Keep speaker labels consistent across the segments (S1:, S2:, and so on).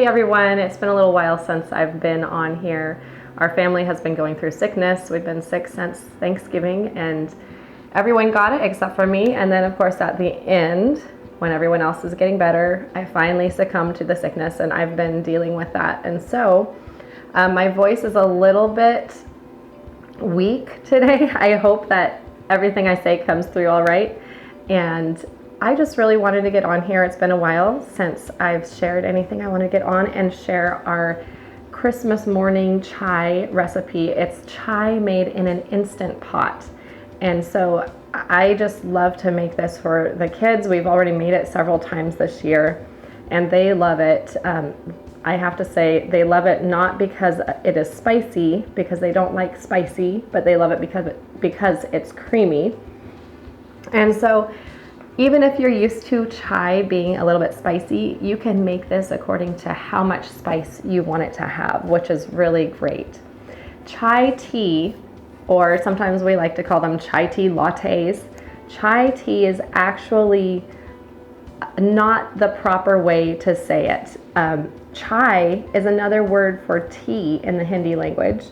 S1: everyone, it's been a little while since I've been on here. Our family has been going through sickness. We've been sick since Thanksgiving and everyone got it except for me. And then of course at the end, when everyone else is getting better, I finally succumbed to the sickness and I've been dealing with that. And so my voice is a little bit weak today. I hope that everything I say comes through all right. And I just really wanted to get on here. It's been a while since I've shared anything. I want to get on and share our Christmas morning chai recipe. It's chai made in an instant pot. And so I just love to make this for the kids. We've already made it several times this year and they love it. I have to say they love it not because it is spicy, because they don't like spicy, but they love it because it's creamy. And so even if you're used to chai being a little bit spicy, you can make this according to how much spice you want it to have, which is really great. Chai tea, or sometimes we like to call them chai tea lattes. Chai tea is actually not the proper way to say it. Chai is another word for tea in the Hindi language.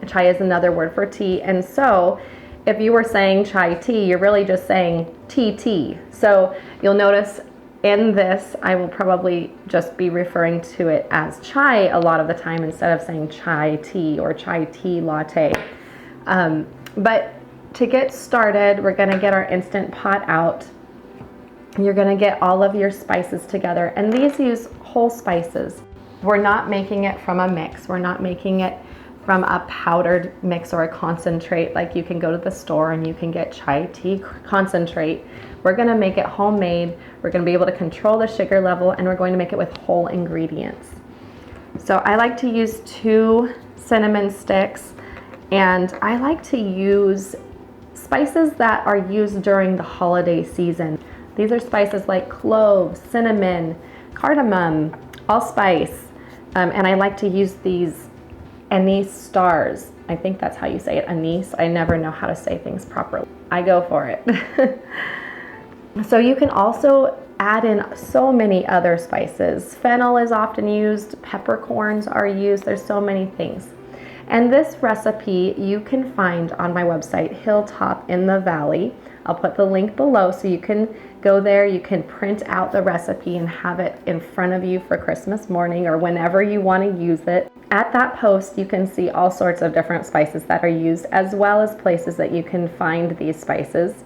S1: Chai is another word for tea, and so if you were saying chai tea, you're really just saying tea. So you'll notice in this, I will probably just be referring to it as chai a lot of the time instead of saying chai tea or chai tea latte. But to get started, we're gonna get our Instant Pot out. You're gonna get all of your spices together, and these use whole spices. We're not making it from a mix. We're not making it from a powdered mix or a concentrate like you can go to the store and you can get chai tea concentrate. We're gonna make it homemade. We're gonna be able to control the sugar level, and we're going to make it with whole ingredients. So I like to use 2 cinnamon sticks, and I like to use spices that are used during the holiday season. These are spices like cloves, cinnamon, cardamom, allspice, and I like to use these anise stars. I think that's how you say it, anise. I never know how to say things properly. I go for it. So you can also add in so many other spices. Fennel is often used, peppercorns are used, there's so many things. And this recipe you can find on my website, Hilltop in the Valley. I'll put the link below so you can go there, you can print out the recipe and have it in front of you for Christmas morning or whenever you want to use it. At that post, you can see all sorts of different spices that are used, as well as places that you can find these spices.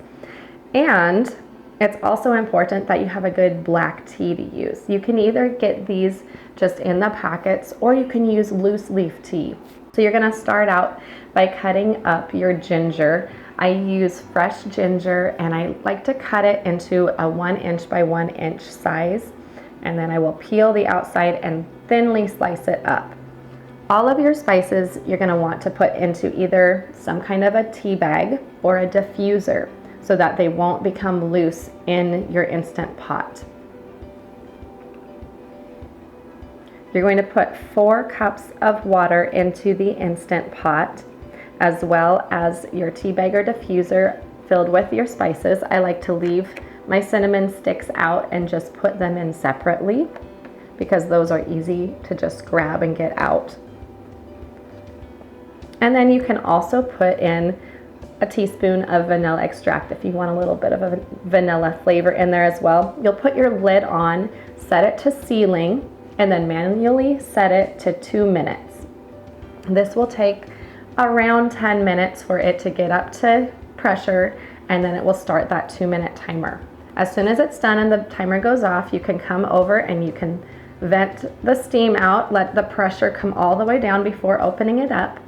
S1: And it's also important that you have a good black tea to use. You can either get these just in the packets or you can use loose leaf tea. So you're gonna start out by cutting up your ginger. I use fresh ginger and I like to cut it into a 1 inch by 1 inch size. And then I will peel the outside and thinly slice it up. All of your spices you're gonna want to put into either some kind of a tea bag or a diffuser so that they won't become loose in your Instant Pot. You're going to put 4 cups of water into the Instant Pot, as well as your tea bag or diffuser filled with your spices. I like to leave my cinnamon sticks out and just put them in separately because those are easy to just grab and get out. And then you can also put in a teaspoon of vanilla extract if you want a little bit of a vanilla flavor in there as well. You'll put your lid on, set it to sealing, and then manually set it to 2 minutes. This will take around 10 minutes for it to get up to pressure, and then it will start that 2-minute timer. As soon as it's done and the timer goes off, you can come over and you can vent the steam out, let the pressure come all the way down before opening it up,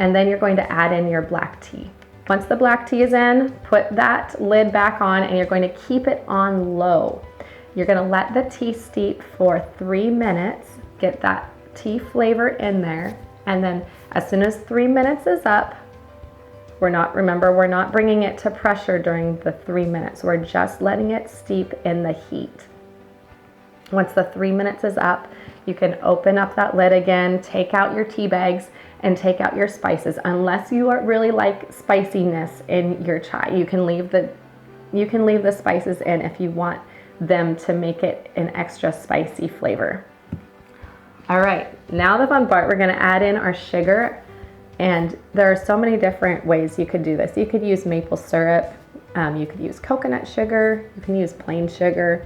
S1: and then you're going to add in your black tea. Once the black tea is in, put that lid back on and you're going to keep it on low. You're going to let the tea steep for 3 minutes, get that tea flavor in there, and then as soon as 3 minutes is up, remember, we're not bringing it to pressure during the 3 minutes. We're just letting it steep in the heat. Once the 3 minutes is up, you can open up that lid again, take out your tea bags, and take out your spices. Unless you really like spiciness in your chai, you can leave the spices in if you want them to make it an extra spicy flavor. All right, now the fun part, we're gonna add in our sugar, and there are so many different ways you could do this. You could use maple syrup, you could use coconut sugar, you can use plain sugar.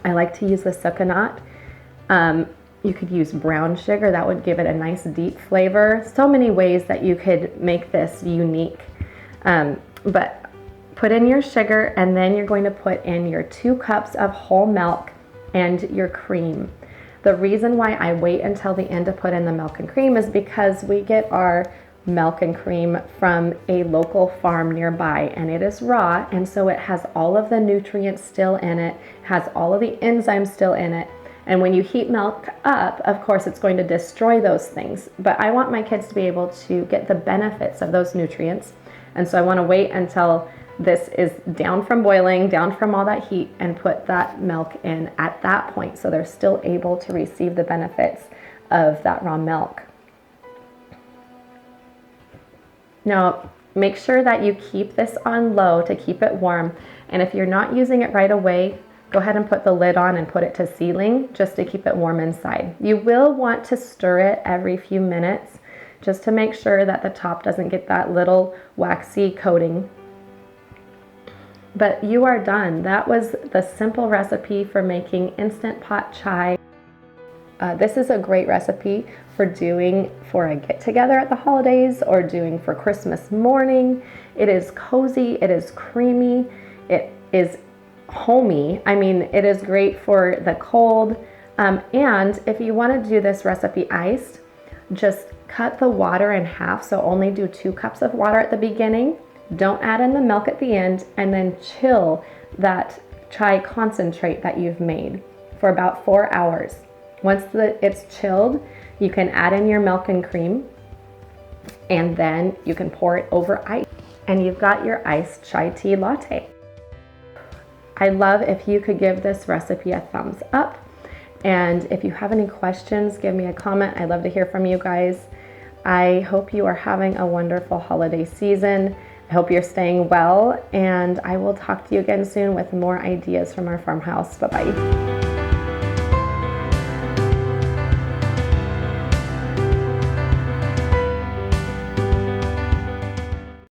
S1: I like to use the sucanat. You could use brown sugar, that would give it a nice deep flavor. So many ways that you could make this unique. But put in your sugar, and then you're going to put in your 2 cups of whole milk and your cream. The reason why I wait until the end to put in the milk and cream is because we get our milk and cream from a local farm nearby, and it is raw, and so it has all of the nutrients still in it, has all of the enzymes still in it. And when you heat milk up, of course, it's going to destroy those things. But I want my kids to be able to get the benefits of those nutrients. And so I want to wait until this is down from boiling, down from all that heat, and put that milk in at that point so they're still able to receive the benefits of that raw milk. Now, make sure that you keep this on low to keep it warm. And if you're not using it right away, go ahead and put the lid on and put it to sealing just to keep it warm inside. You will want to stir it every few minutes just to make sure that the top doesn't get that little waxy coating. But you are done. That was the simple recipe for making instant pot chai. This is a great recipe for doing for a get-together at the holidays or doing for Christmas morning. It is cozy, it is creamy, it is homey. I mean, it is great for the cold. And if you want to do this recipe iced, just cut the water in half. So only do 2 cups of water at the beginning. Don't add in the milk at the end, and then chill that chai concentrate that you've made for about 4 hours. Once it's chilled, you can add in your milk and cream, and then you can pour it over ice, and you've got your iced chai tea latte. I love if you could give this recipe a thumbs up, and if you have any questions, give me a comment. I love to hear from you guys. I hope you are having a wonderful holiday season. I hope you're staying well, and I will talk to you again soon with more ideas from our farmhouse. Bye-bye.